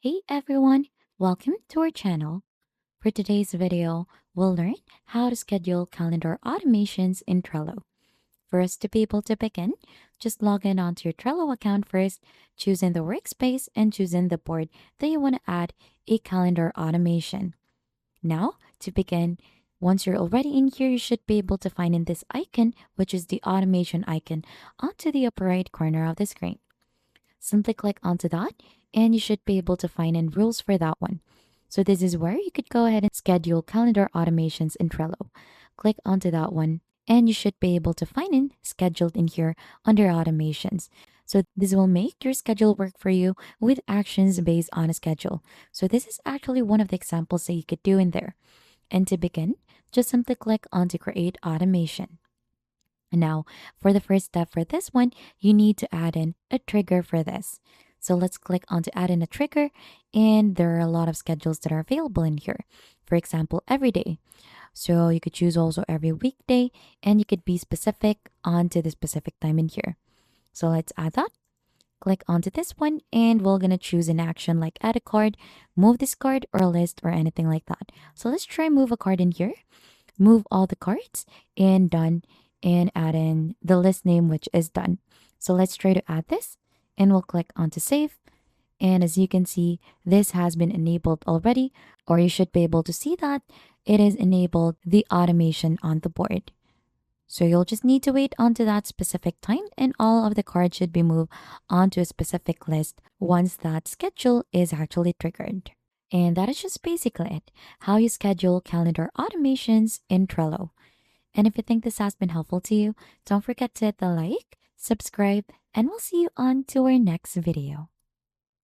Hey everyone, welcome to our channel. For today's video, we'll learn how to schedule calendar automations in Trello. For us to be able to begin, just log in onto your Trello account first, choose in the workspace and choose in the board that you want to add a calendar automation. Now, to begin, once you're already in here, you should be able to find in this icon, which is the automation icon, onto the upper right corner of the screen. Simply click onto that and you should be able to find in rules for that one. So this is where you could go ahead and schedule calendar automations in Trello. Click onto that one and you should be able to find in scheduled in here under automations. So this will make your schedule work for you with actions based on a schedule. So this is actually one of the examples that you could do in there. And to begin, just simply click on to create automation. Now, for the first step for this one, you need to add in a trigger for this. So let's click on to add in a trigger, and there are a lot of schedules that are available in here. For example, every day. So you could choose also every weekday, and you could be specific onto the specific time in here. So let's add that. Click onto this one, and we're gonna choose an action like add a card, move this card, or a list, or anything like that. So let's try move a card in here, move all the cards, and done, and add in the list name, which is done. So let's try to add this and we'll click on to save. And as you can see, this has been enabled already, or you should be able to see that it is enabled the automation on the board. So you'll just need to wait onto that specific time and all of the cards should be moved onto a specific list once that schedule is actually triggered. And that is just basically it, how you schedule calendar automations in Trello. And if you think this has been helpful to you, don't forget to hit the like, subscribe, and we'll see you on to our next video.